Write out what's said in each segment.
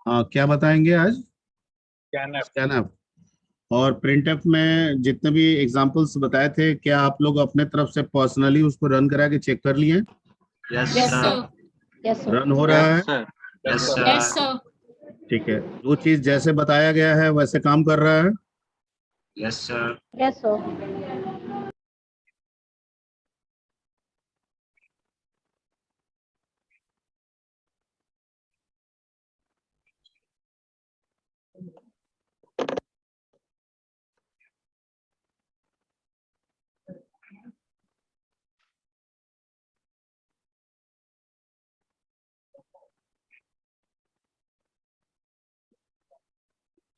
हाँ, क्या बताएंगे आज? स्कैनर। स्कैनअप और प्रिंटअप में जितने भी एग्जांपल्स बताए थे, क्या आप लोग अपने तरफ से पर्सनली उसको रन करा के चेक कर लिए? Yes yes sir. Sir. Yes sir. Run हो रहा है? Sir yes yes sir. Sir. ठीक है, जो चीज जैसे बताया गया है वैसे काम कर रहा है? Yes sir. Yes sir.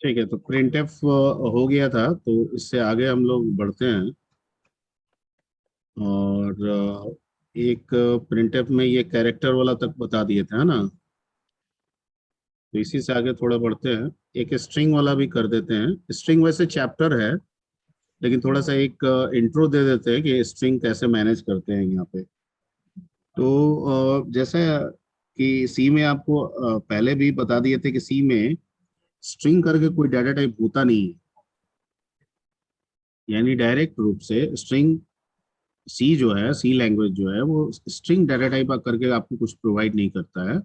ठीक है, तो प्रिंटफ हो गया था, तो इससे आगे हम लोग बढ़ते हैं। और एक प्रिंटफ में ये कैरेक्टर वाला तक बता दिए थे, है ना? तो इसी से आगे थोड़ा बढ़ते हैं, एक स्ट्रिंग वाला भी कर देते हैं। स्ट्रिंग वैसे चैप्टर है, लेकिन थोड़ा सा एक इंट्रो दे देते हैं कि स्ट्रिंग कैसे मैनेज करते हैं यहाँ पे। तो जैसे कि सी में आपको पहले भी बता दिए थे कि सी में स्ट्रिंग करके कोई डाटा टाइप होता नहीं है। यानी डायरेक्ट रूप से स्ट्रिंग, सी जो है, सी लैंग्वेज जो है, वो स्ट्रिंग डाटा टाइप करके आपको कुछ प्रोवाइड नहीं करता है,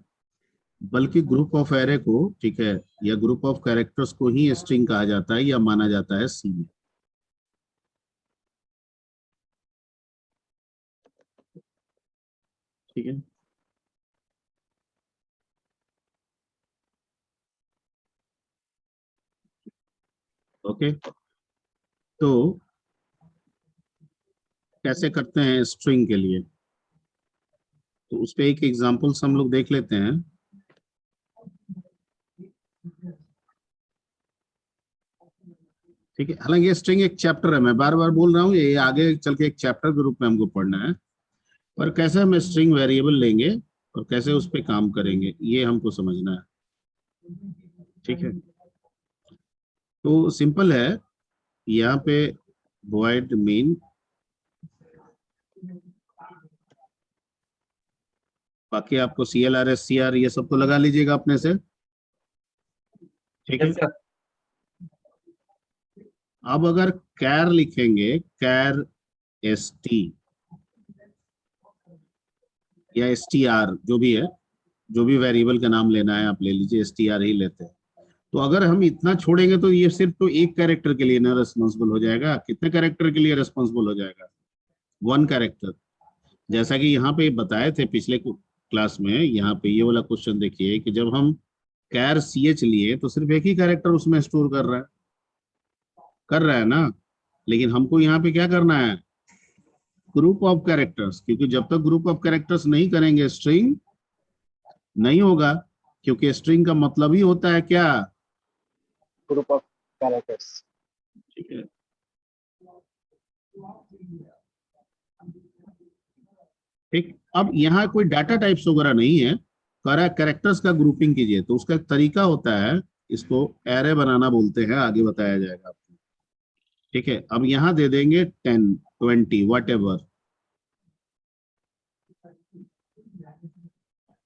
बल्कि ग्रुप ऑफ एरे को, ठीक है, या ग्रुप ऑफ कैरेक्टर्स को ही स्ट्रिंग कहा जाता है या माना जाता है सी में। ठीक है। ओके, तो कैसे करते हैं स्ट्रिंग के लिए, तो उस पे एक एग्जांपल्स हम लोग देख लेते हैं। ठीक है, हालांकि ये स्ट्रिंग एक चैप्टर है, मैं बार बार बोल रहा हूँ, ये आगे चल के एक चैप्टर के रूप में हमको पढ़ना है। पर कैसे हम स्ट्रिंग वेरिएबल लेंगे और कैसे उस पे काम करेंगे, ये हमको समझना है। ठीक है, तो सिंपल है। यहाँ पे void मेन, बाकी आपको CLR SCR ये सब तो लगा लीजिएगा अपने से। ठीक है। Yes sir. अब अगर कैर लिखेंगे, कैर ST या STR, जो भी है, जो भी वेरिएबल का नाम लेना है आप ले लीजिए, STR ही लेते हैं। तो अगर हम इतना छोड़ेंगे तो ये सिर्फ तो एक कैरेक्टर के लिए ना रिस्पॉन्सिबल हो जाएगा, कितने कैरेक्टर के लिए रिस्पॉन्सिबल हो जाएगा? One character. जैसा कि यहाँ पे बताए थे पिछले क्लास में, यहाँ पे ये वाला क्वेश्चन देखिए कि जब हम कैर CH लिए तो सिर्फ एक ही कैरेक्टर उसमें स्टोर कर रहा है ना। लेकिन हमको यहाँ पे क्या करना है? ग्रुप ऑफ कैरेक्टर्स, क्योंकि जब तक ग्रुप ऑफ कैरेक्टर्स नहीं करेंगे स्ट्रिंग नहीं होगा। क्योंकि स्ट्रिंग का मतलब ही होता है क्या? Group of characters. ठीक है। ठीक, अब यहाँ कोई डाटा टाइप्स वगैरह नहीं है, कह रहा है कैरेक्टर्स का ग्रुपिंग कीजिए, तो उसका एक तरीका होता है, इसको एरे बनाना बोलते हैं, आगे बताया जाएगा आपको। ठीक है, अब यहाँ दे देंगे 10 20 वट एवर।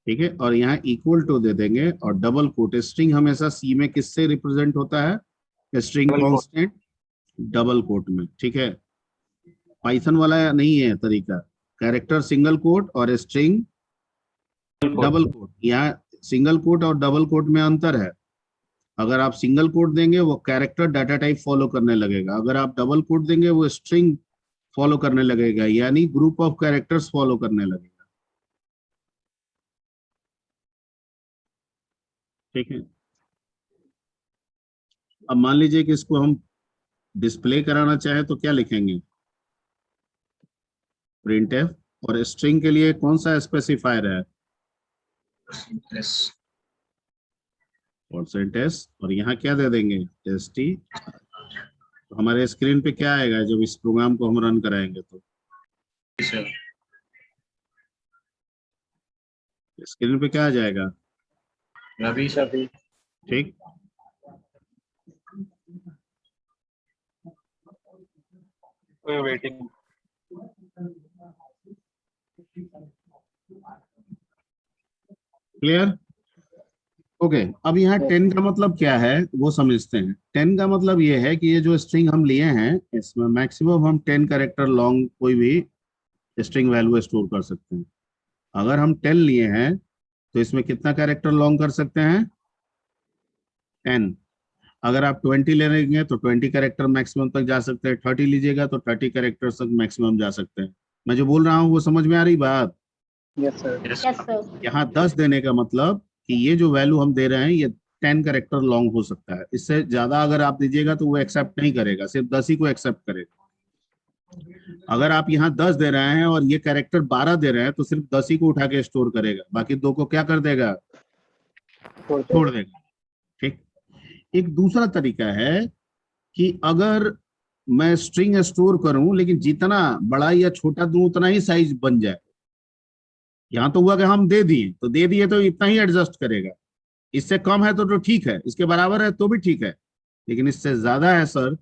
ठीक है, और यहाँ इक्वल टू दे देंगे और डबल कोट। स्ट्रिंग हमेशा सी में किससे रिप्रेजेंट होता है? String double quote. Constant double quote में। ठीक है, पाइथन वाला नहीं है तरीका, कैरेक्टर सिंगल कोट और स्ट्रिंग डबल कोट। यहाँ सिंगल कोट और डबल कोट में अंतर है। अगर आप सिंगल कोट देंगे वो कैरेक्टर डाटा टाइप फॉलो करने लगेगा, अगर आप डबल कोट देंगे वो स्ट्रिंग फॉलो करने लगेगा, यानी ग्रुप ऑफ कैरेक्टर्स फॉलो करने लगेगा। ठीक है, अब मान लीजिए कि इसको हम डिस्प्ले कराना चाहे तो क्या लिखेंगे? प्रिंटफ। और स्ट्रिंग के लिए कौन सा स्पेसिफायर है? यस। %s। और यहाँ क्या दे देंगे? ST। तो हमारे स्क्रीन पे क्या आएगा जब इस प्रोग्राम को हम रन कराएंगे? तो सर स्क्रीन पे क्या आ जाएगा? रवि सर। सभी। ठीक, वेटिंग। क्लियर? ओके अब यहाँ 10 का मतलब क्या है वो समझते हैं। 10 का मतलब ये है कि ये जो स्ट्रिंग हम लिए हैं इसमें मैक्सिमम हम 10 कैरेक्टर लॉन्ग कोई भी स्ट्रिंग वैल्यू स्टोर कर सकते हैं। अगर हम 10 लिए हैं तो इसमें कितना कैरेक्टर लॉन्ग कर सकते हैं? 10। अगर आप 20 ले लेंगे तो 20 कैरेक्टर मैक्सिमम तक जा सकते हैं। 30 लीजिएगा तो 30 कैरेक्टर तक मैक्सिमम जा सकते हैं। मैं जो बोल रहा हूँ वो समझ में आ रही बात? Yes, sir. Yes, Yes, sir. sir. यहाँ 10 देने का मतलब कि ये जो वैल्यू हम दे रहे हैं ये 10 कैरेक्टर लॉन्ग हो सकता है। इससे ज्यादा अगर आप दीजिएगा तो वो एक्सेप्ट नहीं करेगा, सिर्फ 10 ही को एक्सेप्ट करेगा। अगर आप यहाँ 10 दे रहे हैं और ये कैरेक्टर 12 दे रहे हैं तो सिर्फ 10 ही को उठा के स्टोर करेगा, बाकी 2 को क्या कर देगा? छोड़ देगा। ठीक। एक दूसरा तरीका है कि अगर मैं स्ट्रिंग स्टोर करूं लेकिन जितना बड़ा या छोटा दूं उतना ही साइज बन जाए। यहां तो हुआ कि हम दे दिए तो इतना ही एडजस्ट करेगा। इससे कम है तो ठीक है, इसके बराबर है तो भी ठीक है, लेकिन इससे ज्यादा है सर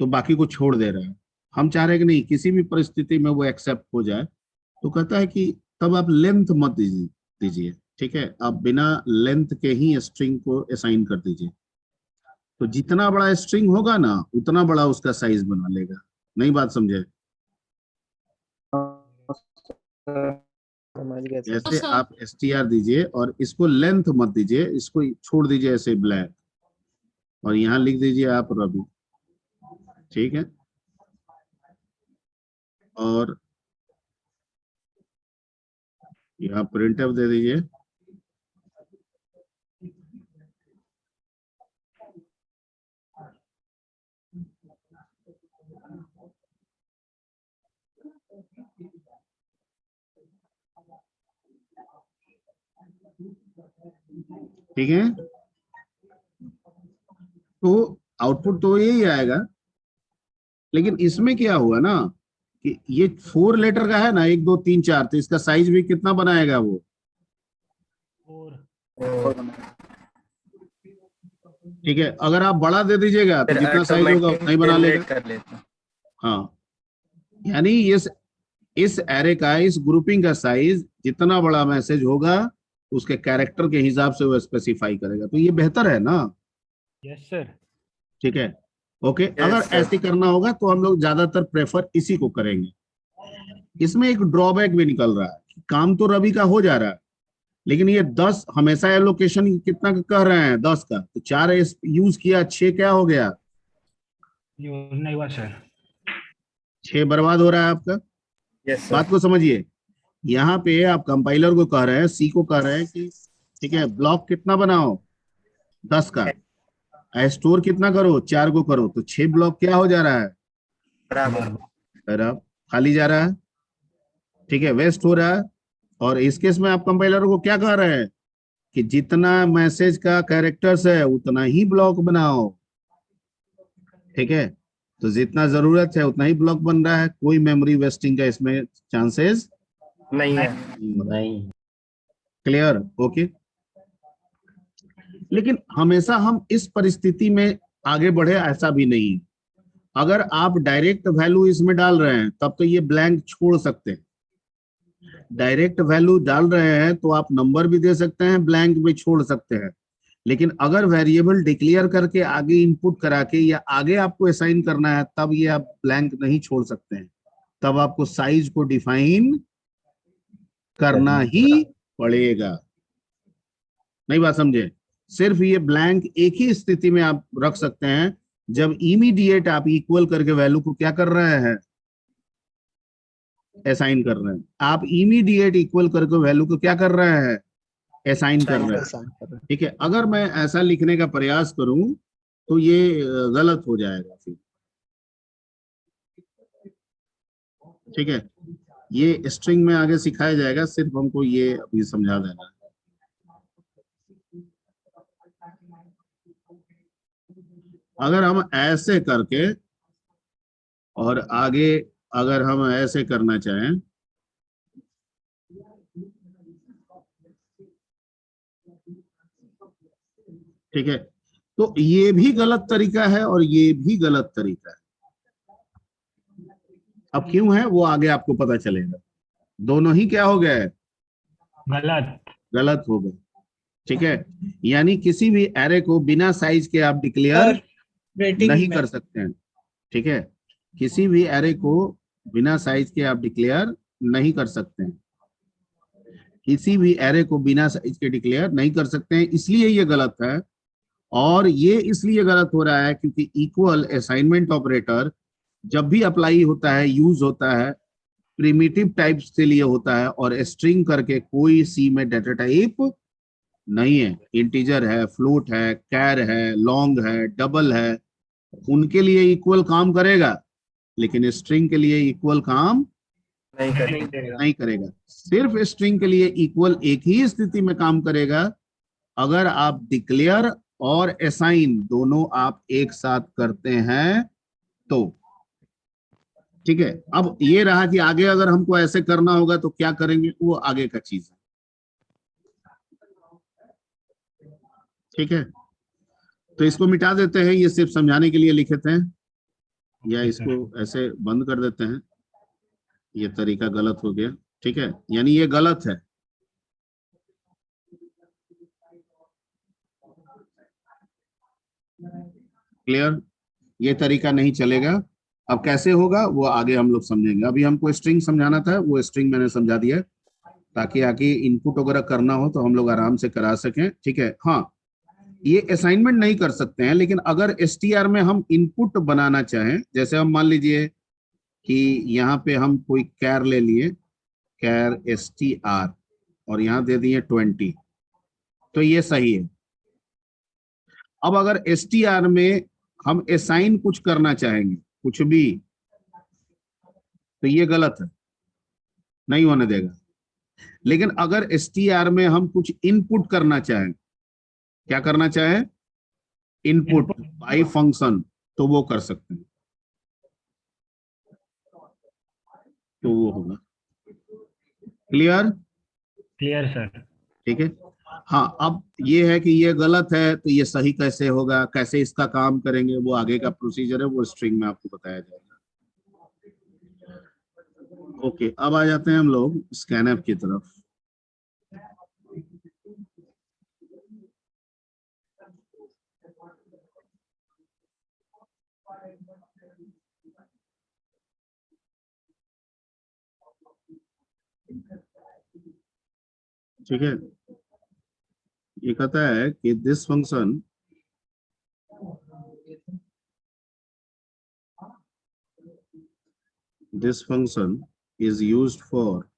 तो बाकी को छोड़ दे रहा है। हम चाह रहे हैं कि नहीं किसी भी परिस्थिति में वो एक्सेप्ट हो जाए, तो कहता है कि तब आप लेंथ मत दीजिए। ठीक है, आप बिना लेंथ के ही स्ट्रिंग को असाइन कर दीजिए। तो जितना बड़ा स्ट्रिंग होगा ना उतना बड़ा उसका साइज बना लेगा। नहीं बात समझे? समझ गया सर। ऐसे आप str दीजिए और इसको लेंथ मत दीजिए, इसको छोड़ दीजिए ऐसे ब्लैक, और यहाँ लिख दीजिए आप रवि। ठीक है, और यहाँ प्रिंटफ दे दीजिए। ठीक है, तो आउटपुट तो यही आएगा, लेकिन इसमें क्या हुआ ना कि ये 4 लेटर का है ना, 1 2 3 4, तो इसका साइज भी कितना बनाएगा वो? ठीक है, अगर आप बड़ा दे दीजिएगा तो जितना साइज होगा उतना ही बना लेगा। कर लेता। हाँ, यानी इस एरे का, इस ग्रुपिंग का साइज जितना बड़ा मैसेज होगा उसके कैरेक्टर के हिसाब से वो स्पेसिफाई करेगा। तो ये बेहतर है ना? Yes sir. ठीक है, ओके। अगर ऐसे करना होगा तो हम लोग ज्यादातर प्रेफर इसी को करेंगे। इसमें एक ड्रॉबैक भी निकल रहा है, काम तो रवि का हो जा रहा है, लेकिन ये 10 हमेशा एलोकेशन कितना का कह रहे हैं? 10 का, तो 4 यूज किया, 6 क्या हो गया? यूज नहीं हुआ सर। 6 बर्बाद हो रहा है आपका। यस बात को समझिए, यहाँ पे आप कंपाइलर को कह रहे हैं, सी को कह रहे हैं कि ठीक है ब्लॉक कितना बनाओ? 10 का। स्टोर कितना करो? 4 को करो, तो 6 ब्लॉक क्या हो जा रहा है? खराब, खाली जा रहा है। ठीक है, वेस्ट हो रहा है। और इस केस में आप कंपाइलर को क्या कह रहे हैं कि जितना मैसेज का कैरेक्टर्स है उतना ही ब्लॉक बनाओ। ठीक है, तो जितना जरूरत है उतना ही ब्लॉक बन रहा है, कोई मेमोरी वेस्टिंग का इसमें चांसेस नहीं है। नहीं। क्लियर? ओके। लेकिन हमेशा हम इस परिस्थिति में आगे बढ़े ऐसा भी नहीं। अगर आप डायरेक्ट वैल्यू इसमें डाल रहे हैं तब तो ये ब्लैंक छोड़ सकते हैं। डायरेक्ट वैल्यू डाल रहे हैं तो आप नंबर भी दे सकते हैं, ब्लैंक भी छोड़ सकते हैं। लेकिन अगर वेरिएबल डिक्लेयर करके आगे इनपुट करा के या आगे आपको असाइन करना है तब ये आप ब्लैंक नहीं छोड़ सकते हैं। तब आपको साइज को डिफाइन करना ही पड़ेगा। नहीं बात समझे? सिर्फ ये ब्लैंक एक ही स्थिति में आप रख सकते हैं, जब इमीडिएट आप इक्वल करके वैल्यू को क्या कर रहे हैं? असाइन कर रहे हैं। आप इमीडिएट इक्वल करके वैल्यू को क्या कर रहे हैं? असाइन कर रहे हैं। ठीक है, अगर मैं ऐसा लिखने का प्रयास करूं तो ये गलत हो जाएगा फिर। ठीक है, ये स्ट्रिंग में आगे सिखाया जाएगा, सिर्फ हमको ये अभी समझा देना है। अगर हम ऐसे करके और आगे अगर हम ऐसे करना चाहें, ठीक है, तो ये भी गलत तरीका है और ये भी गलत तरीका है। अब क्यों है वो आगे आपको पता चलेगा। दोनों ही क्या हो गए? गलत। गलत हो गए। ठीक है, यानी किसी भी एरे को बिना साइज के आप डिक्लेयर रेटिंग नहीं कर सकते हैं, ठीक है। किसी भी एरे को बिना साइज के आप डिक्लेयर नहीं कर सकते हैं, किसी भी एरे को बिना साइज के डिक्लेयर नहीं कर सकते हैं, इसलिए ये गलत है। और ये इसलिए गलत हो रहा है क्योंकि इक्वल असाइनमेंट ऑपरेटर जब भी अप्लाई होता है, यूज होता है, प्रिमिटिव टाइप्स के लिए होता है, और स्ट्रिंग करके कोई सी में डाटा टाइप नहीं है। इंटीजर है, फ्लोट है, कैर है, लॉन्ग है, डबल है, उनके लिए इक्वल काम करेगा, लेकिन स्ट्रिंग के लिए इक्वल काम नहीं करेगा। नहीं करेगा। सिर्फ स्ट्रिंग के लिए इक्वल एक ही स्थिति में काम करेगा, अगर आप डिक्लेयर और असाइन दोनों आप एक साथ करते हैं तो। ठीक है, अब ये रहा कि आगे अगर हमको ऐसे करना होगा तो क्या करेंगे, वो आगे का चीज है। ठीक है, तो इसको मिटा देते हैं, ये सिर्फ समझाने के लिए लिखे थे, या इसको ऐसे बंद कर देते हैं, ये तरीका गलत हो गया। ठीक है, यानी ये गलत है। क्लियर, ये तरीका नहीं चलेगा। अब कैसे होगा वो आगे हम लोग समझेंगे, अभी हमको स्ट्रिंग समझाना था, वो स्ट्रिंग मैंने समझा दिया, ताकि आगे इनपुट वगैरह करना हो तो हम लोग आराम से करा सकें। ठीक है, हाँ, ये असाइनमेंट नहीं कर सकते हैं, लेकिन अगर एसटीआर में हम इनपुट बनाना चाहें, जैसे हम मान लीजिए कि यहाँ पे हम कोई कैर ले लिए, कैर एसटीआर, और यहाँ दे दिए 20, तो ये सही है। अब अगर एसटीआर में हम असाइन कुछ करना चाहेंगे, कुछ भी, तो ये गलत है, नहीं होने देगा। लेकिन अगर एसटीआर में हम कुछ इनपुट करना चाहें, क्या करना चाहें, इनपुट बाय फंक्शन, तो वो कर सकते हैं, तो वो होगा। Clear, clear sir. ठीक है। हाँ, अब ये है कि ये गलत है, तो ये सही कैसे होगा, कैसे इसका काम करेंगे, वो आगे का प्रोसीजर है, वो स्ट्रिंग में आपको बताया जाएगा। ओके, अब आ जाते हैं हम लोग स्कैनएप की तरफ। ठीक है, ये कहता है कि this function is used for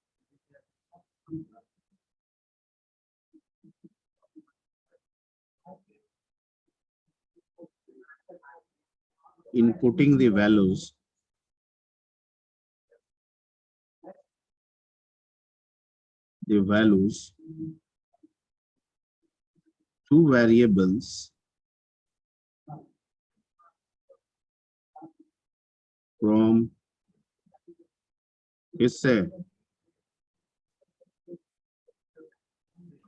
inputting the values to variables from इससे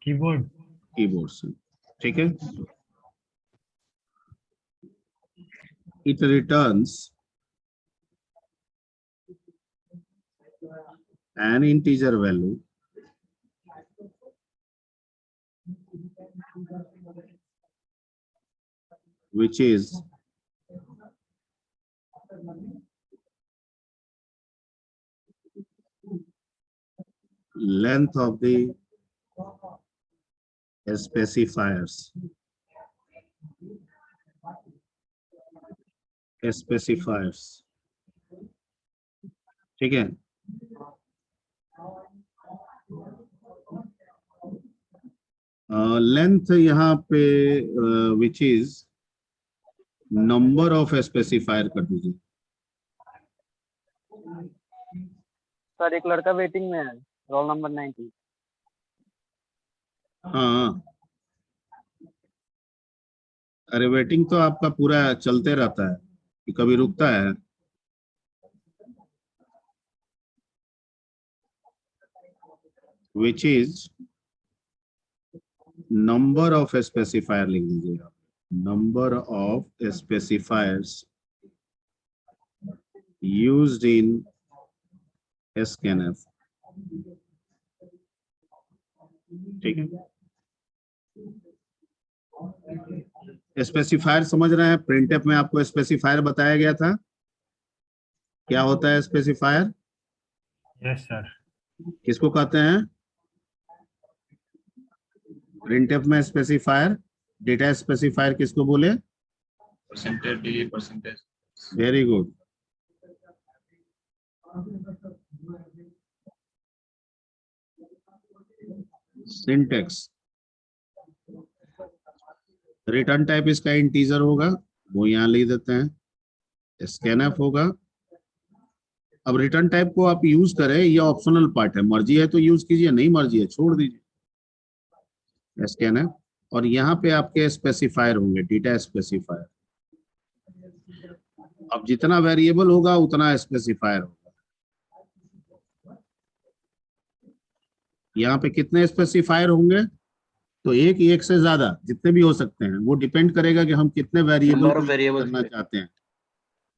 कीबोर्ड से। ठीक है, it returns an integer value which is length of the specifiers, ठीक है। लेंथ यहाँ पे which is number of specifier कर दीजिए। सर एक लड़का वेटिंग में है, रोल नंबर 90। हाँ, अरे वेटिंग तो आपका पूरा चलते रहता है, कि कभी रुकता है। Which is number of specifier लिख दीजिए आप, number of specifiers used in scanf. ठीक है, स्पेसिफायर समझ रहे हैं? प्रिंटफ में आपको स्पेसिफायर बताया गया था, क्या होता है स्पेसिफायर, यस सर। किसको कहते हैं? प्रिंटफ में स्पेसिफायर, डेटा स्पेसिफायर किसको बोले? Percentage D percentage. Very good. Syntax, return type इसका इंटीजर होगा, वो यहाँ लिख देते हैं। स्कैनफ होगा। अब रिटर्न टाइप को आप यूज करें, ये ऑप्शनल पार्ट है, मर्जी है तो यूज कीजिए, नहीं मर्जी है छोड़ दीजिए। स्कैनफ, और यहाँ पे आपके स्पेसिफायर होंगे, डेटा स्पेसिफायर। अब जितना वेरिएबल होगा उतना स्पेसिफायर होगा। यहाँ पे कितने स्पेसिफायर होंगे? तो एक से ज्यादा, जितने भी हो सकते हैं, वो डिपेंड करेगा कि हम कितने वेरिएबल करना चाहते हैं।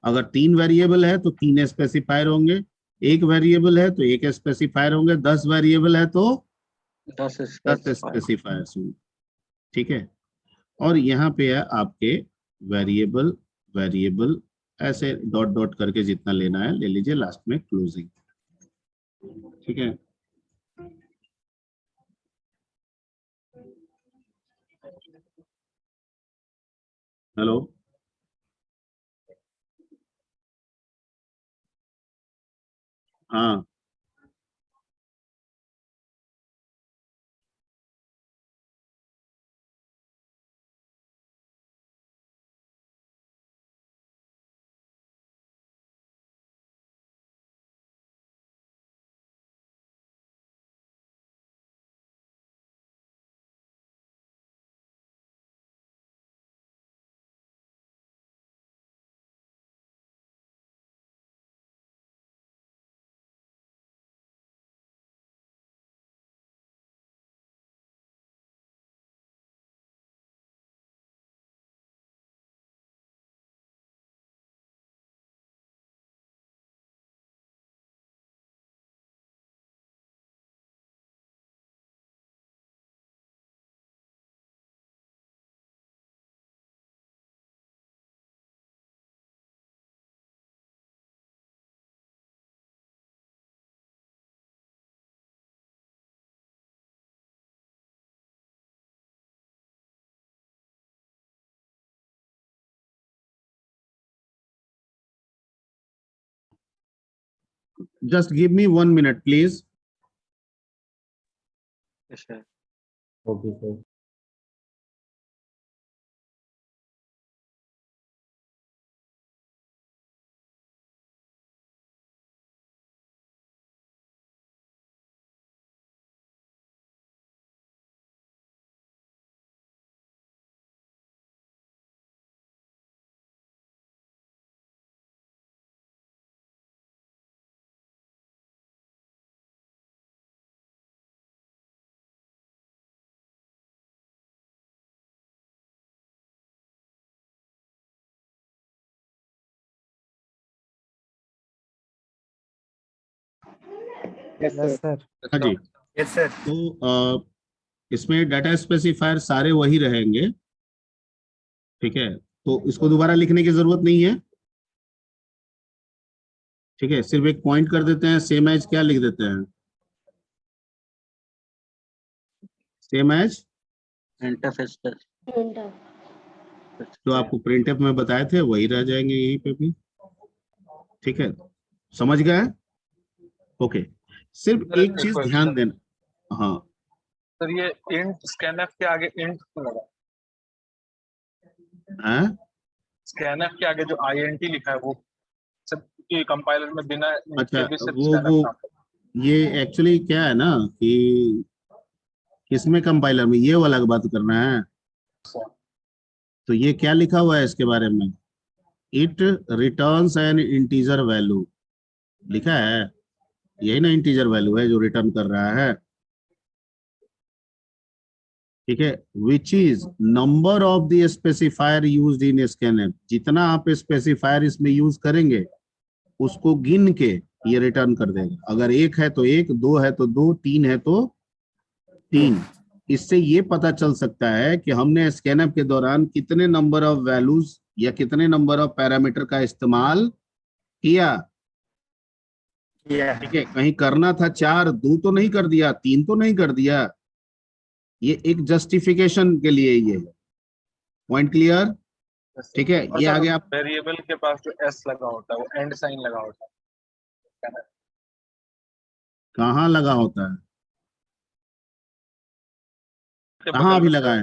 अगर 3 वेरिएबल है तो 3 स्पेसिफायर होंगे, 1 वेरिएबल है तो 1 स्पेसिफायर होंगे, 10 वेरिएबल है तो 10 स्पेसिफायर्स होंगे। ठीक है। और यहाँ पे है आपके वेरिएबल, वेरिएबल ऐसे डॉट डॉट करके जितना लेना है ले लीजिए, लास्ट में क्लोजिंग। ठीक है। हेलो, हाँ just give me 1 minute please. Okay, sir. Yes, yes sir. Sir. हाँ जी। Yes sir. तो इसमें डाटा स्पेसिफायर सारे वही रहेंगे। ठीक है, तो इसको दोबारा लिखने की जरूरत नहीं है। ठीक है, सिर्फ एक पॉइंट कर देते हैं, सेम एज क्या लिख देते हैं, सेम एज Enter. जो आपको प्रिंटफ में बताए थे वही रह जाएंगे यहीं पे भी। ठीक है, समझ गए? ओके, सिर्फ एक चीज ध्यान देना। हाँ सर, ये इंट स्कैनफ के आगे इंट क्यों लगा? हाँ, स्कैनफ के आगे जो INT लिखा है वो सब की कंपाइलर में बिना int अच्छा के भी सिर्फ वो स्कैनफ काम करता ये एक्चुअली क्या है ना कि किसमें कंपाइलर में ये वाला बात करना है। है। तो ये क्या लिखा हुआ है इसके बारे में, it returns N integer value लिखा है, यही ना इंटीजर वैल्यू है जो रिटर्न कर रहा है। ठीक है, which is number of the specifier used in scanf, जितना आप स्पेसिफायर इसमें यूज करेंगे उसको गिन के ये रिटर्न कर देगा। अगर 1 है तो 1, 2 है तो 2, 3 है तो 3, इससे ये पता चल सकता है कि हमने स्कैनअप के दौरान कितने नंबर ऑफ वैल्यूज या कितने नंबर ऑफ पैरामीटर का इस्तेमाल किया। ठीक है, कहीं करना था 4, 2 तो नहीं कर दिया, 3 तो नहीं कर दिया। ये एक जस्टिफिकेशन के लिए ये है। Point clear? ठीक है, ये आगे आप वेरिएबल के पास जो एस लगा होता है वो एंड साइन लगा होता है। कहाँ लगा होता है, के कहाँ बगल अभी में लगाए?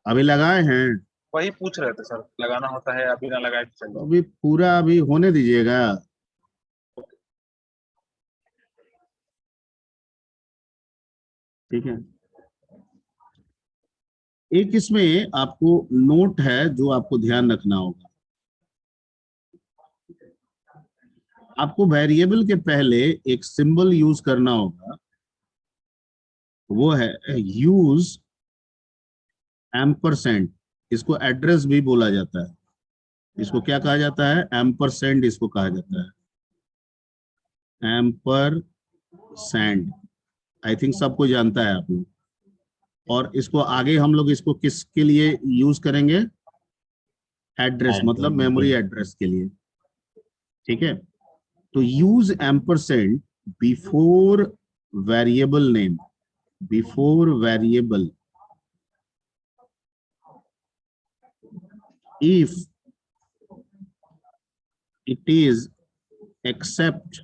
अभी लगाए हैं वही पूछ रहे थे सर, लगाना होता है अभी ना लगाए तो तो चलिए। अभी पूरा अभी होने दीजिएगा। ठीक है, एक इसमें आपको नोट है जो आपको ध्यान रखना होगा। आपको वेरिएबल के पहले एक सिंबल यूज करना होगा, वो है यूज एम्परसेंड। इसको एड्रेस भी बोला जाता है। इसको क्या कहा जाता है? एम्परसेंड इसको कहा जाता है, एम्परसेंड। आई थिंक सबको जानता है आप लोग। और इसको आगे हम लोग इसको किसके लिए यूज करेंगे? एड्रेस, मतलब मेमोरी एड्रेस के लिए। ठीक है, तो use ampersand before variable name, before variable if it is except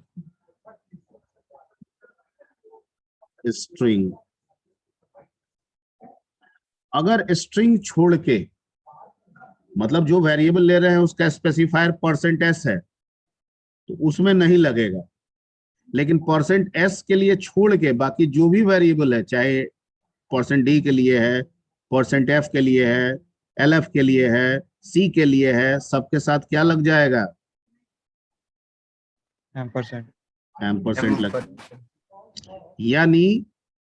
string। अगर स्ट्रिंग छोड़ के, मतलब जो वेरिएबल ले रहे हैं उसका स्पेसिफायर %s है तो उसमें नहीं लगेगा। लेकिन %s के लिए छोड़ के बाकी जो भी वेरिएबल है, चाहे %d के लिए है, %f के लिए है, lf के लिए है, c के लिए है, सबके साथ क्या लग जाएगा? एम्परसेंड लग। यानी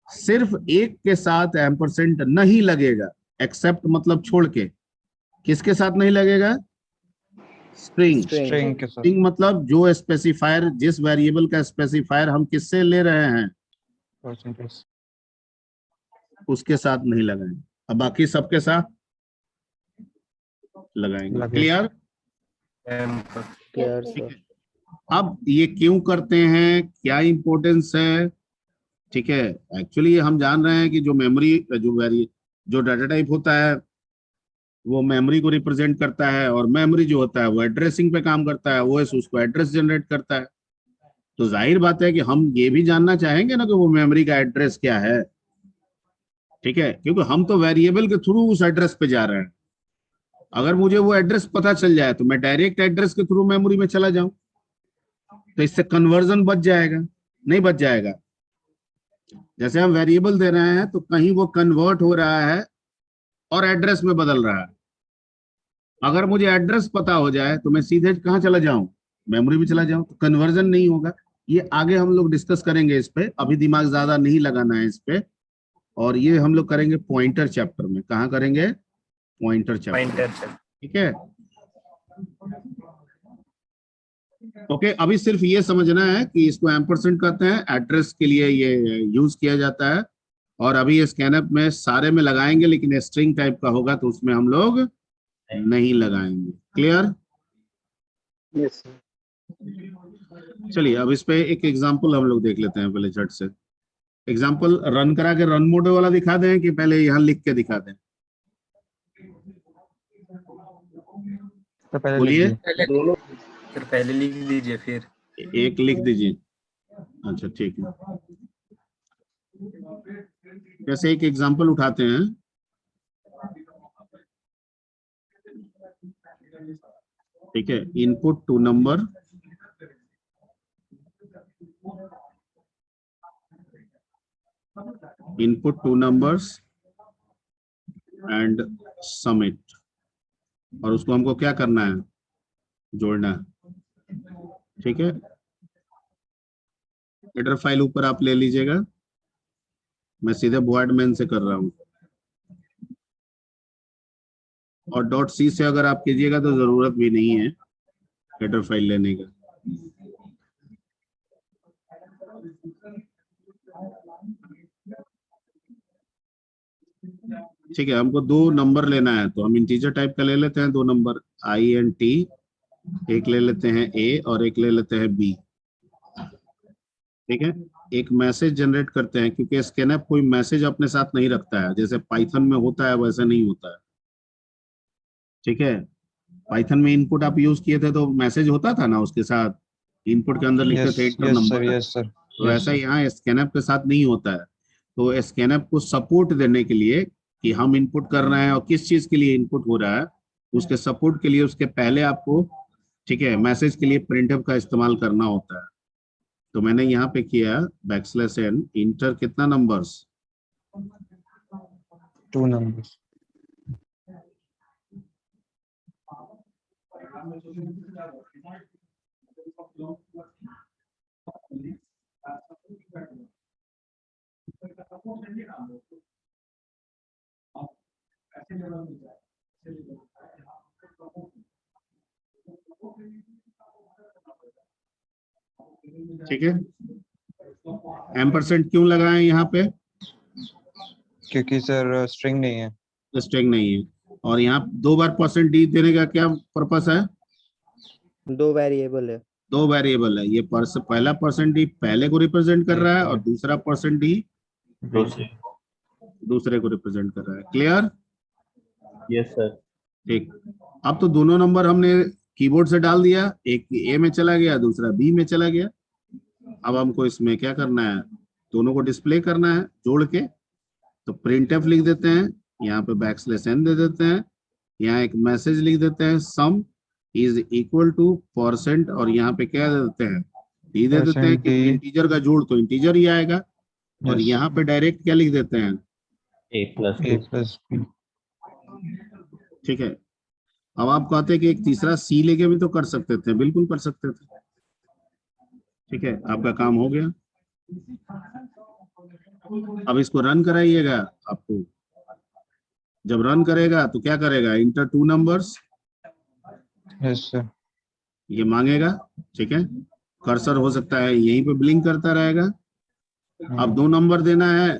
सिर्फ एक के साथ एम्परसेंट नहीं लगेगा, एक्सेप्ट मतलब छोड़ के। किसके साथ नहीं लगेगा? स्ट्रिंग। स्ट्रिंग मतलब जो स्पेसिफायर, जिस वेरिएबल का स्पेसिफायर हम किससे ले रहे हैं उसके साथ नहीं लगाएंगे। अब बाकी सबके साथ लगाएंगे। क्लियर? Clear, sir. अब ये क्यों करते हैं, क्या इंपॉर्टेंस है? ठीक है, एक्चुअली हम जान रहे हैं कि जो मेमोरी, जो डाटा टाइप होता है वो मेमोरी को रिप्रेजेंट करता है, और मेमोरी जो होता है वो एड्रेसिंग पे काम करता है, ओएस उसको एड्रेस जनरेट करता है। तो जाहिर बात है कि हम ये भी जानना चाहेंगे ना कि वो मेमोरी का एड्रेस क्या है। ठीक है, क्योंकि हम तो वेरिएबल के थ्रू उस एड्रेस पे जा रहे हैं। अगर मुझे वो एड्रेस पता चल जाए तो मैं डायरेक्ट एड्रेस के थ्रू मेमोरी में चला जाऊं, तो इससे कन्वर्जन बच जाएगा, नहीं बच जाएगा? जैसे हम वेरिएबल दे रहे हैं तो कहीं वो कन्वर्ट हो रहा है और एड्रेस में बदल रहा है। अगर मुझे एड्रेस पता हो जाए तो मैं सीधे कहाँ चला जाऊं? मेमोरी में चला जाऊं, तो कन्वर्जन नहीं होगा। ये आगे हम लोग डिस्कस करेंगे इस पे, अभी दिमाग ज्यादा नहीं लगाना है इस पे। और ये हम लोग करेंगे पॉइंटर चैप्टर में। कहाँ करेंगे? Pointer chapter. ठीक है, ओके। अभी सिर्फ ये समझना है कि इसको एम्परसेंड कहते हैं, एड्रेस के लिए ये यूज किया जाता है। और अभी ये स्कैनअप में सारे में लगाएंगे, लेकिन स्ट्रिंग टाइप का होगा तो उसमें हम लोग नहीं लगाएंगे। क्लियर? Yes sir. चलिए, अब इस पे एक एग्जांपल हम लोग देख लेते हैं पहले झट से। एग्जांपल रन करा के रन मोड वाला दिखा दें कि पहले यहाँ लिख के दिखा दें? बोलिए, दोनों। फिर पहले लिख लीजिए फिर। एक लिख दीजिए। अच्छा ठीक है, जैसे एक एग्जांपल उठाते हैं। ठीक है, input 2 number, input 2 numbers and summit. और उसको हमको क्या करना है? जोड़ना है। ठीक है, हेडर फाइल ऊपर आप ले लीजिएगा, मैं सीधे वॉइड मेन से कर रहा हूं। और .c से अगर आप कीजिएगा तो जरूरत भी नहीं है हेडर फाइल लेने का। ठीक है, हमको 2 नंबर लेना है तो हम इंटीजर टाइप का ले लेते हैं 2 नंबर INT, एक ले लेते हैं A और एक ले लेते हैं B। ठीक है, एक मैसेज जनरेट करते हैं, क्योंकि स्कैनअप कोई मैसेज अपने साथ नहीं रखता है, जैसे पाइथन में होता है वैसा नहीं होता है। ठीक है, पाइथन में इनपुट आप यूज किए थे तो मैसेज होता था ना उसके साथ, इनपुट के अंदर लिखते थे इंटर नंबर। Yes sir. तो ऐसा यहाँ स्कैनअप के साथ नहीं होता है। तो स्कैनअप को सपोर्ट देने के लिए कि हम इनपुट कर रहे हैं और किस चीज के लिए इनपुट हो रहा है, उसके सपोर्ट के लिए उसके पहले आपको, ठीक है, मैसेज के लिए प्रिंटफ का इस्तेमाल करना होता है। तो मैंने यहाँ पे किया \n इंटर कितना नंबर्स, 2 numbers। ठीक है। एम्परसेंट क्यों लगाए यहाँ पे? क्योंकि सर स्ट्रिंग नहीं है। स्ट्रिंग नहीं है। और यहाँ 2 बार %d देने का क्या पर्पस है? 2 वेरिएबल है। 2 वेरिएबल है। ये पहला %d पहले को रिप्रेजेंट कर रहा है और दूसरा %d दूसरे को रिप्रेजेंट कर रहा है। क्लियर? Yes sir. ठीक, अब तो दोनों नंबर हमने कीबोर्ड से डाल दिया, एक A में चला गया, दूसरा B में चला गया। अब हमको इसमें क्या करना है, दोनों को डिस्प्ले करना है जोड़ के। तो printf लिख देते हैं, यहाँ पे \n दे देते हैं, यहाँ एक मैसेज लिख देते हैं sum इज इक्वल टू %, और यहाँ पे क्या दे देते हैं, d दे देते हैं कि इंटीजर का जोड़ तो इंटीजर ही आएगा। और यहाँ पे डायरेक्ट क्या लिख देते हैं, a plus b। ठीक है। अब आप कहते हैं कि एक तीसरा C लेके भी तो कर सकते थे, बिल्कुल कर सकते थे। ठीक है, आपका काम हो गया। अब इसको रन कराइएगा। आपको जब रन करेगा तो क्या करेगा, इंटर 2 नंबर्स, यस सर। ये मांगेगा। ठीक है, कर्सर हो सकता है यहीं पे ब्लिंक करता रहेगा। अब 2 नंबर देना है,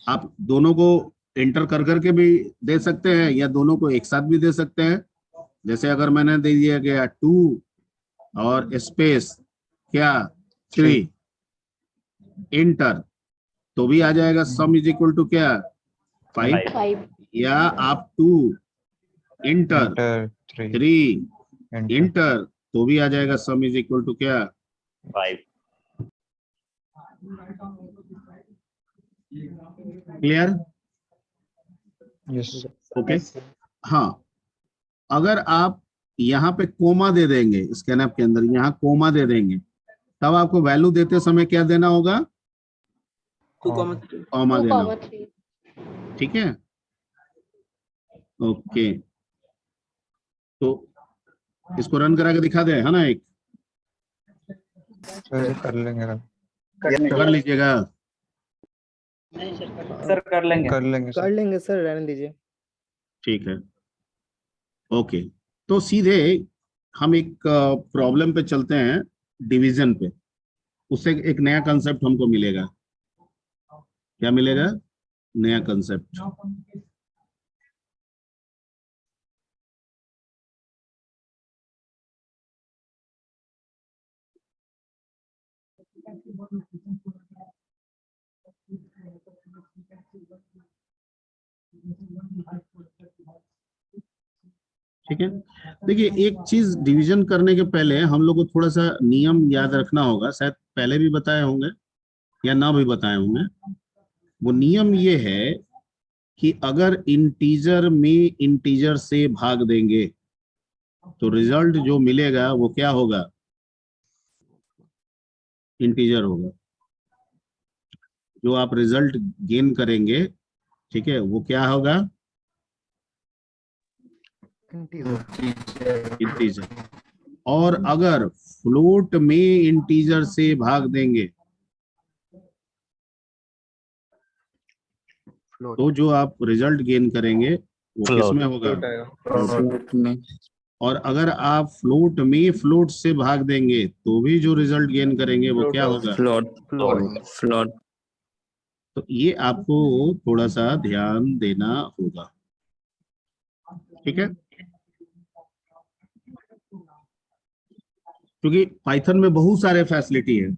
आप दोनों को एंटर कर करके भी दे सकते हैं या दोनों को एक साथ भी दे सकते हैं। जैसे अगर मैंने दे दिया गया 2 और स्पेस क्या 3 इंटर, तो भी आ जाएगा सम इज इक्वल टू क्या 5, 5 या आप 2 इंटर 3 इंटर, तो भी आ जाएगा सम इज इक्वल टू क्या 5। क्लियर? Yes okay. हाँ, अगर आप यहाँ पे कोमा दे देंगे, स्कैनअप के अंदर यहाँ कोमा दे देंगे, तब आपको वैल्यू देते समय क्या देना होगा, कॉमा देना होगा। 2,3। ठीक है, ओके। तो इसको रन करा के दिखा दे, है ना? एक सर कर लेंगे कर लीजिएगा। सर कर लेंगे सर रहने दीजिए। ठीक है, ओके। तो सीधे हम एक प्रॉब्लम पे चलते हैं, डिवीजन पे। उससे एक नया कंसेप्ट हमको मिलेगा। क्या मिलेगा? नया कंसेप्ट। ठीक है, देखिए एक चीज, डिवीजन करने के पहले हम लोग को थोड़ा सा नियम याद रखना होगा। शायद पहले भी बताए होंगे या ना भी बताए होंगे। वो नियम ये है कि अगर इंटीजर में इंटीजर से भाग देंगे तो रिजल्ट जो मिलेगा वो क्या होगा, इंटीजर होगा। जो आप रिजल्ट गेन करेंगे, ठीक है, वो क्या होगा, इंटीजर। और अगर फ्लोट में इंटीजर से भाग देंगे तो जो आप रिजल्ट गेन करेंगे वो किसमें होगा, और अगर आप फ्लोट में फ्लोट से भाग देंगे तो भी जो रिजल्ट गेन करेंगे वो क्या होगा, फ्लोट। तो ये आपको थोड़ा सा ध्यान देना होगा, ठीक है। क्योंकि पाइथन में बहुत सारे फैसिलिटी है,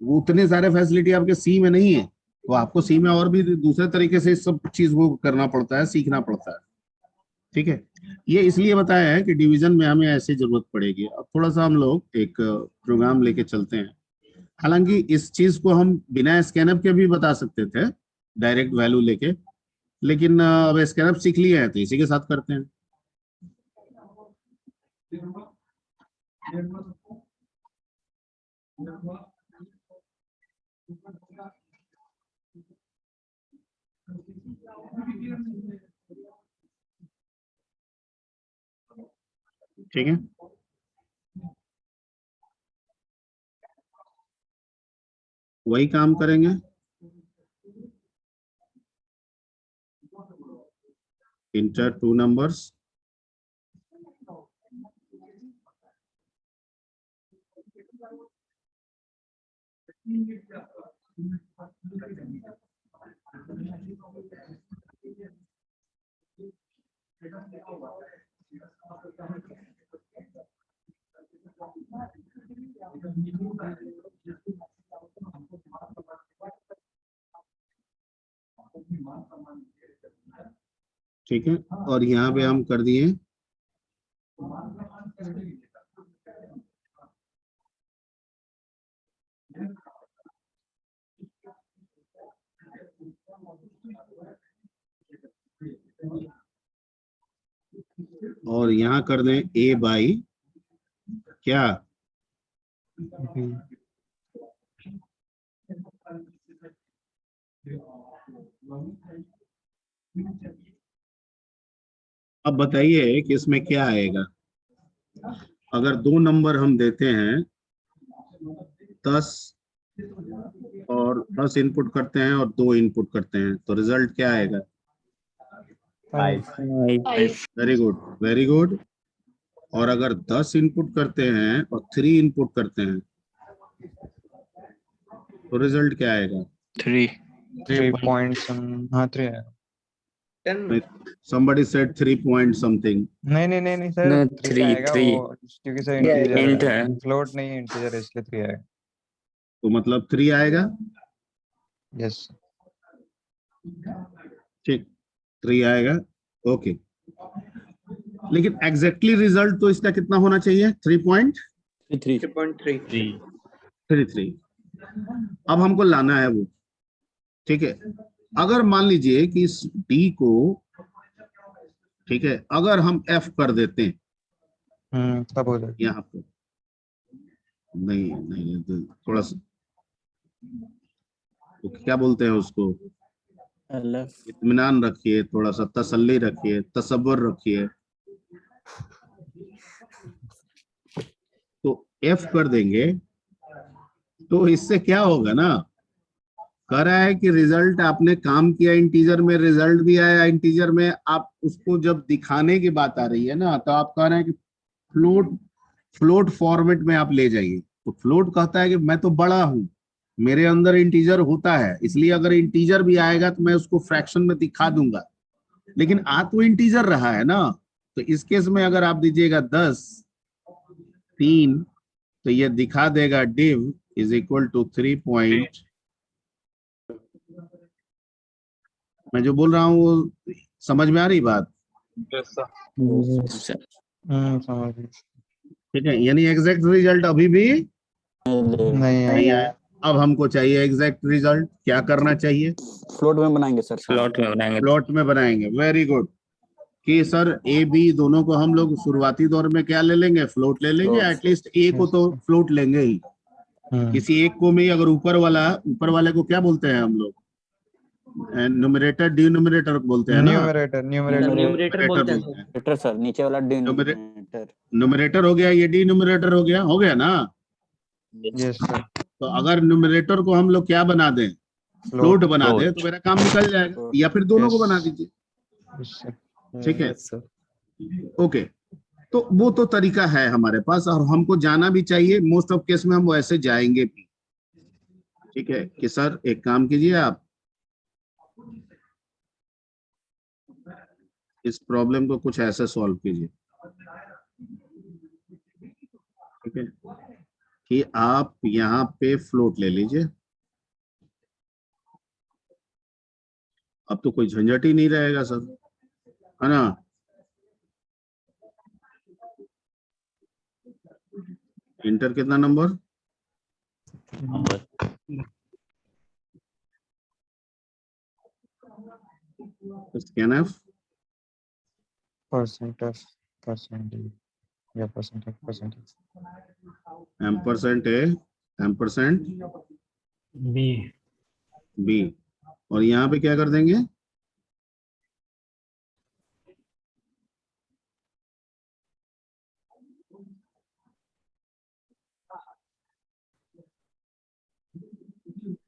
वो उतने सारे फैसिलिटी आपके सी में नहीं है, तो आपको सी में और भी दूसरे तरीके से इस सब चीज को करना पड़ता है, सीखना पड़ता है, ठीक है। ये इसलिए बताया है कि डिवीजन में हमें ऐसे जरूरत पड़ेगी। अब थोड़ा सा हम लोग एक प्रोग्राम लेके चलते हैं। हालांकि इस चीज को हम बिना स्कैनअप के भी बता सकते थे, डायरेक्ट वैल्यू लेके, लेकिन अब स्कैनअप सीख लिया है तो इसी के साथ करते हैं। ठीक है, वही काम करेंगे। इंटर टू नंबर्स, ठीक है। और यहाँ पे हम कर दिए और यहाँ कर दें ए बाई क्या, अब बताइए कि इसमें क्या आएगा। अगर दो नंबर हम देते हैं 10 और 10 इनपुट करते हैं और 2 इनपुट करते हैं, तो रिजल्ट क्या आएगा? 5. Very good, very good. और अगर 10 इनपुट करते हैं और 3 इनपुट करते हैं तो रिजल्ट क्या आएगा? 3 3 points हाँ 3 है। Somebody said 3 point something. नहीं सर No, 3 three, आएगा three. वो, क्योंकि सर Yeah, इंटीजर int है, है। फ्लोट नहीं है, इंटीजर है, इसलिए 3 आएगा। तो मतलब 3 आएगा, यस ठीक, 3 आएगा, ओके। लेकिन एग्जैक्टली रिजल्ट तो इसका कितना होना चाहिए? 3.33। अब हमको लाना है वो, ठीक है। अगर मान लीजिए कि इस डी को, ठीक है, अगर हम एफ कर देते हैं तब हो जाएगा। यहाँ पे, नहीं तो थोड़ा सा, तो क्या बोलते हैं उसको, इत्मीनान रखिए, थोड़ा सा तसल्ली रखिए, तसब्बुर रखिए। तो एफ कर देंगे तो इससे क्या होगा ना, कह रहा है कि रिजल्ट आपने काम किया इंटीजर में, रिजल्ट भी आया इंटीजर में। आप उसको जब दिखाने की बात आ रही है ना, तो आप कह रहे हैं कि फ्लोट फॉर्मेट में आप ले जाइए। तो फ्लोट कहता है कि मैं तो बड़ा हूं, मेरे अंदर इंटीजर होता है, इसलिए अगर इंटीजर भी आएगा तो मैं उसको फ्रैक्शन में दिखा दूंगा। लेकिन आ तो इंटीजर रहा है ना, तो इस केस में अगर आप दीजिएगा 10 3, तो ये दिखा देगा div is equal to 3 point. मैं जो बोल रहा हूँ वो समझ में आ रही बात? समझ गए। ठीक है, यानी एग्जैक्ट रिजल्ट अभी भी नहीं नहीं आया। आया। अब हमको चाहिए एग्जैक्ट रिजल्ट। क्या करना चाहिए? फ्लोट में बनाएंगे सर। प्लॉट में बनाएंगे। प्लॉट में बनाएंगे, वेरी गुड। कि सर ए बी दोनों को हम लोग शुरुआती दौर में क्या ले लेंगे? फ्लोट ले लेंगे। एटलीस्ट ए को तो फ्लोट लेंगे ही, किसी एक को में। अगर ऊपर वाले को क्या बोलते हैं हम लोग? न्यूमरेटर डिनोमिनेटर बोलते हैं ना। न्यूमरेटर बोलते हैं न्यूमरेटर सर, नीचे वाला डिनोमिनेटर। न्यूमरेटर हो गया, ये डिनोमिनेटर हो गया ना। Yes sir. तो अगर न्यूमरेटर को हम लोग क्या बना दें? फ्लोट बना दें, तो मेरा काम निकल जाएगा। या फिर दोनों को बना दीजिए, ठीक है, ओके। तो वो तो तरीका है हमारे पास, और हमको जाना भी चाहिए। मोस्ट ऑफ केस में हम वैसे जाएंगे भी, ठीक है। कि सर एक काम कीजिए, आप इस प्रॉब्लम को कुछ ऐसे सॉल्व कीजिए, ठीक है, कि आप यहाँ पे फ्लोट ले लीजिए। अब तो कोई झंझट ही नहीं रहेगा सर, है ना। इंटर कितना नंबर? स्कैनफ परसेंट ऑफ परसेंटेज या percent of percentage. Ampersand A, ampersand B, B, और यहाँ पे क्या कर देंगे?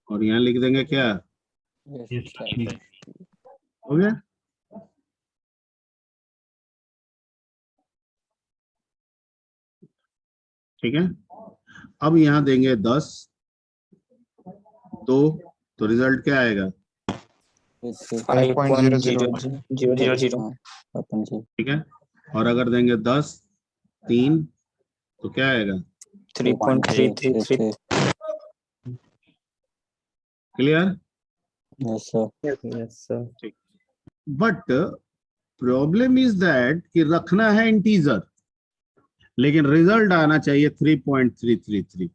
और यहाँ लिख देंगे क्या? Yes, sir. हो गया। ठीक है, अब यहाँ देंगे 10, 2, तो रिजल्ट क्या आएगा? 5.0000। हाँ, ठीक है, और अगर देंगे 10, 3, तो क्या आएगा? 3.333। Clear? Yes, sir. Yes, sir. But problem is that कि रखना है इंटीजर, लेकिन रिजल्ट आना चाहिए 3.333,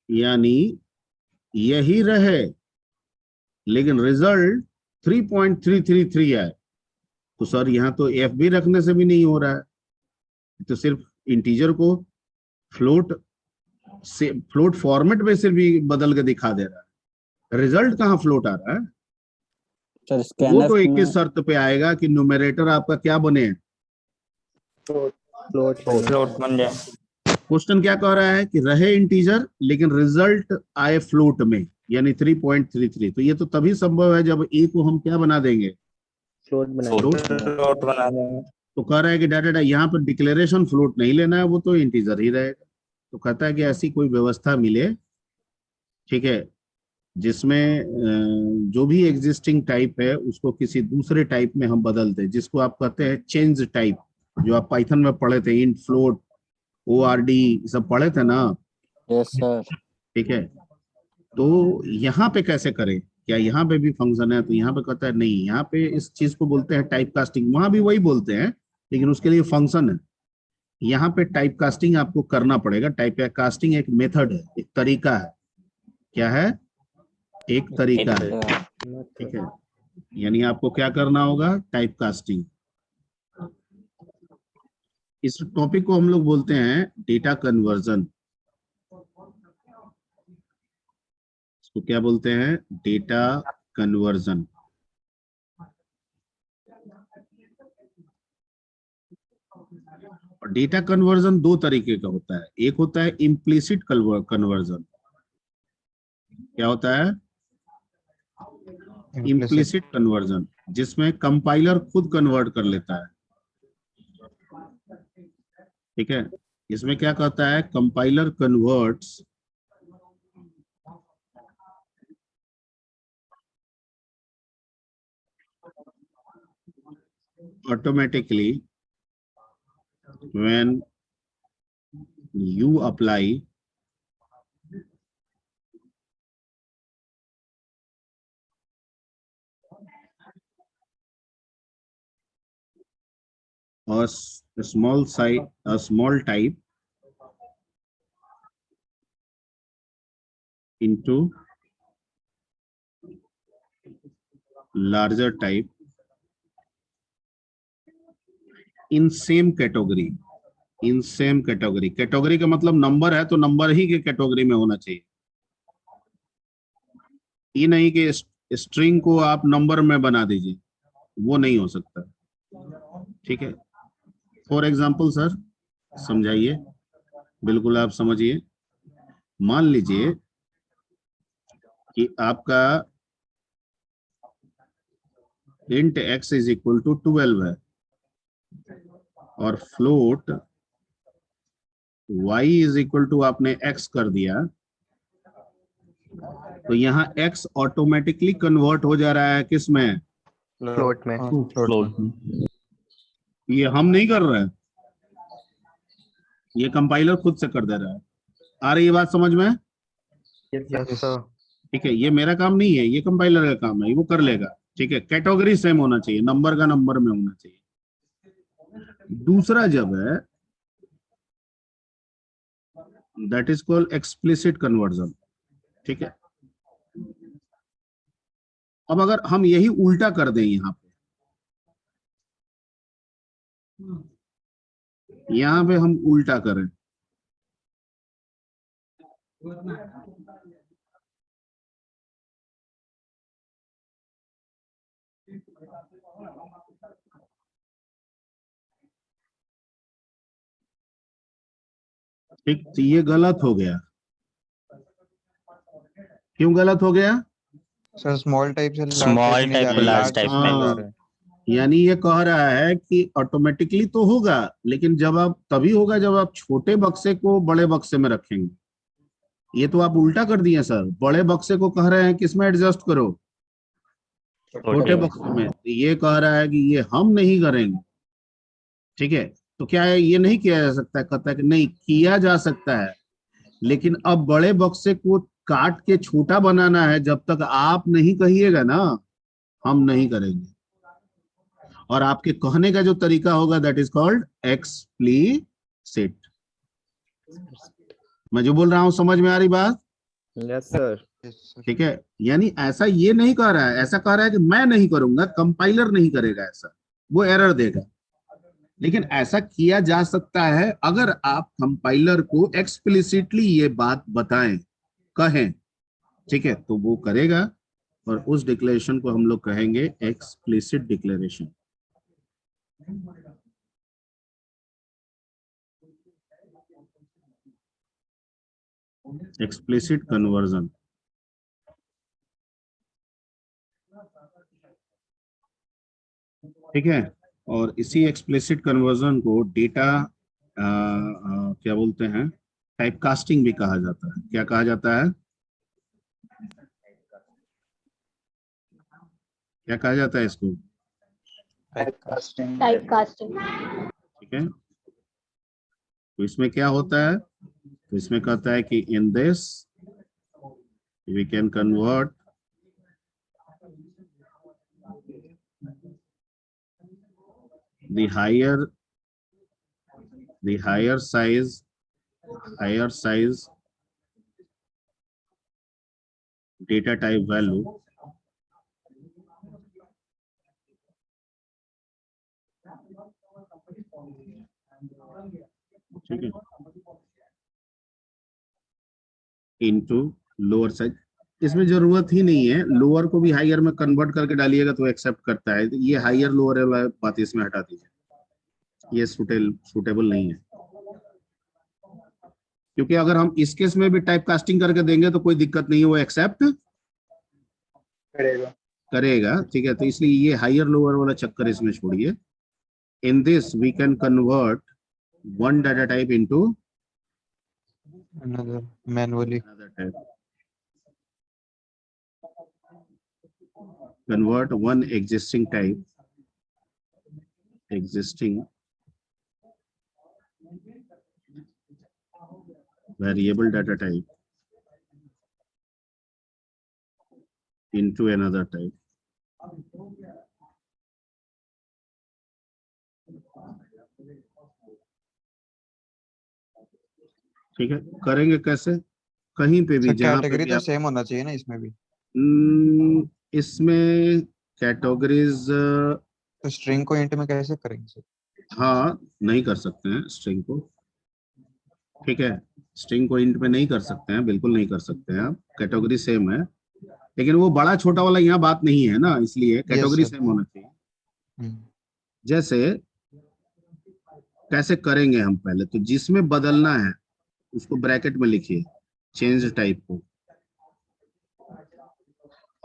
यानी यही रहे लेकिन रिजल्ट 3.333 है। तो सर यहाँ तो एफ भी रखने से भी नहीं हो रहा है, तो सिर्फ इंटीजर को फ्लोट फॉर्मेट में से भी बदल के दिखा दे रहा है, रिजल्ट कहाँ फ्लोट आ रहा है? सर वो स्कैनर तो एक ही में शर्त पे आएगा कि न्यूमरेटर आपका क्या बने। Float बन जाए। क्वेश्चन क्या कह रहा है कि रहे इंटीजर लेकिन रिजल्ट आए फ्लोट में, यानी 3.33। तो ये तो तभी संभव है जब ए को हम क्या बना देंगे? फ्लोट बना फ्लोट बना देंगे। तो कह रहा है कि डाटा यहाँ पर डिक्लेरेशन फ्लोट नहीं लेना है, वो तो इंटीजर ही रहेगा। तो कहता है कि ऐसी कोई व्यवस्था मिले, ठीक है, जिसमें जो भी एग्जिस्टिंग टाइप है उसको किसी दूसरे टाइप में हम बदल दें, जिसको आप कहते हैं चेंज टाइप, जो आप पाइथन में पढ़े थे, इंट, फ्लोट, ORD सब पढ़े थे ना। Yes sir. ठीक है, तो यहाँ पे कैसे करें? क्या यहाँ पे भी फंक्शन है? तो यहाँ पे कहता है नहीं, यहाँ पे इस चीज को बोलते हैं टाइप कास्टिंग, वहां भी वही बोलते हैं लेकिन उसके लिए फंक्शन है। यहाँ पे टाइप कास्टिंग आपको करना पड़ेगा। टाइप कास्टिंग एक मेथड है, एक तरीका है। क्या है? एक तरीका है, ठीक है, यानी आपको क्या करना होगा? Type casting. इस टॉपिक को हम लोग बोलते हैं डेटा कन्वर्जन। इसको क्या बोलते हैं? Data conversion. और डेटा कन्वर्जन दो तरीके का होता है। एक होता है इम्प्लिसिट कन्वर्जन। क्या होता है? इम्प्लिसिट कन्वर्जन, जिसमें कंपाइलर खुद कन्वर्ट कर लेता है। ठीक है, इसमें क्या कहता है? Compiler converts automatically when you apply a small type into larger type in same category। In same category, category का मतलब नंबर है तो नंबर ही के कैटेगरी में होना चाहिए। ये नहीं कि स्ट्रिंग को आप नंबर में बना दीजिए, वो नहीं हो सकता। ठीक है, फॉर एग्जांपल सर समझाइए, बिल्कुल आप समझिए। मान लीजिए कि आपका int x is equal to 12 है और float y is equal to आपने x कर दिया, तो यहाँ x ऑटोमेटिकली कन्वर्ट हो जा रहा है किस में? फ्लोट में। फ्लोट में। ये हम नहीं कर रहे हैं, ये कंपाइलर खुद से कर दे रहा है। आ रही है बात समझ में? Yes sir. ठीक है, ये मेरा काम नहीं है, ये कंपाइलर का काम है, वो कर लेगा। ठीक है, कैटेगरी सेम होना चाहिए, नंबर का नंबर में होना चाहिए। दूसरा जब है that is called explicit conversion. ठीक है, अब अगर हम यही उल्टा कर दें, यहां पे हम उल्टा करें, ठीक, तो ये गलत हो गया। क्यों गलत हो गया? सर स्मॉल टाइप से Small type से large type में जा रहे हैं। यानी ये कह रहा है कि ऑटोमेटिकली तो होगा, लेकिन जब आप तभी होगा जब आप छोटे बक्से को बड़े बक्से में रखेंगे। ये तो आप उल्टा कर दिए सर, बड़े बक्से को कह रहे हैं किसमें एडजस्ट करो? छोटे बक्से में। तो ये कह रहा है कि ये हम नहीं करेंगे। ठीक है, तो क्या है, ये नहीं किया जा सकता? कहता है कि नहीं, किया जा सकता है, लेकिन अब बड़े बक्से को काट के छोटा बनाना है, जब तक आप नहीं कहिएगा ना, हम नहीं करेंगे। और आपके कहने का जो तरीका होगा दैट इज कॉल्ड एक्सप्लिसिट। मैं जो बोल रहा हूं समझ में आ रही बात? Yes sir. ठीक है, यानी ऐसा ये नहीं कह रहा है, ऐसा कह रहा है कि मैं नहीं करूंगा, कंपाइलर नहीं करेगा ऐसा, वो एरर देगा। लेकिन ऐसा किया जा सकता है अगर आप कंपाइलर को एक्सप्लिसिटली ये बात बताएं, कहें। ठीक है, तो वो करेगा, और उस डिक्लेरेशन को हम लोग कहेंगे एक्सप्लिसिट डिक्लेरेशन। Explicit conversion. ठीक है, और इसी एक्सप्लिसिट कन्वर्जन को डेटा क्या बोलते हैं, टाइप कास्टिंग भी कहा जाता है। क्या कहा जाता है? क्या कहा जाता है इसको? Type casting. ठीक है, तो इसमें क्या होता है? तो इसमें कहता है कि in this we can convert the higher size data type value ठीक है into लोअर साइज। इसमें जरूरत ही नहीं है, लोअर को भी हायर में कन्वर्ट करके डालिएगा तो एक्सेप्ट करता है। ये हायर लोअर वाला बात इसमें हटा दीजिए, ये सुटेबल नहीं है। क्योंकि अगर हम इस केस में भी टाइप कास्टिंग करके देंगे तो कोई दिक्कत नहीं है, वो एक्सेप्ट करेगा। ठीक है, तो इसलिए ये हायर लोअर वाला चक्कर इसमें छोड़िए। In this we can convert one data type into another manually. another type. Convert one existing variable data type into another type. ठीक है, करेंगे कैसे? कहीं पे भी जहां पे कैटेगरी भी तो आप सेम होना चाहिए ना इसमें भी। इसमें कैटेगरीज तो स्ट्रिंग को इंट में कैसे करेंगे सर? हाँ, नहीं कर सकते हैं स्ट्रिंग को। ठीक है, स्ट्रिंग को इंट में नहीं कर सकते हैं, बिल्कुल नहीं कर सकते हैं आप। कैटेगरी सेम है, लेकिन वो बड़ा छोटा वाला यहाँ बात नहीं है ना, इसलिए कैटेगरी सेम होना चाहिए। जैसे कैसे करेंगे हम? पहले तो जिसमें बदलना है उसको ब्रैकेट में लिखिए, चेंज टाइप को,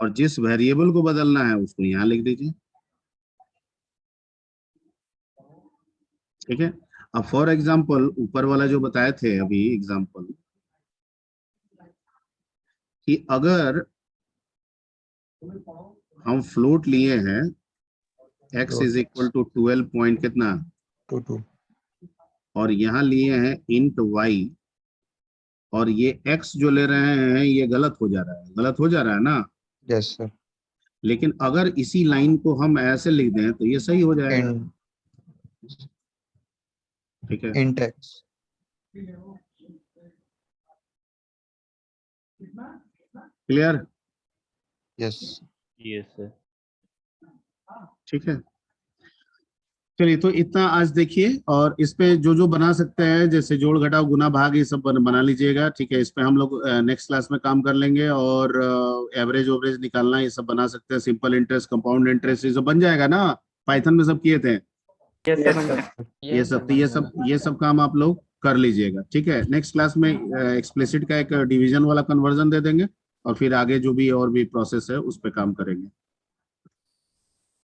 और जिस वेरिएबल को बदलना है उसको यहाँ लिख दीजिए। ठीक है, अब फॉर एग्जांपल ऊपर वाला जो बताए थे अभी एग्जांपल, कि अगर हम फ्लोट लिए हैं x is equal to 12 point कितना 2 और यहाँ लिए हैं इंट y और ये x जो ले रहे हैं ये गलत हो जा रहा है ना। यस सर लेकिन अगर इसी लाइन को हम ऐसे लिख दें तो ये सही हो जाएगा। ठीक है, int x clear. Yes yes sir. ठीक है, चलिए तो इतना आज देखिए, और इस पे जो जो बना सकते हैं जैसे जोड़ घटाव गुना भाग ये सब बना लीजिएगा। ठीक है, इस पे हम लोग नेक्स्ट क्लास में काम कर लेंगे, और एवरेज ओवरेज निकालना ये सब बना सकते हैं, सिंपल इंटरेस्ट कंपाउंड इंटरेस्ट ये सब बन जाएगा ना, पाइथन में सब किए थे ये सब काम आप लोग कर लीजिएगा। ठीक है, नेक्स्ट क्लास में एक्सप्लिसिट का एक डिवीजन वाला कन्वर्जन दे देंगे और फिर आगे जो भी और भी प्रोसेस है उस पर काम करेंगे।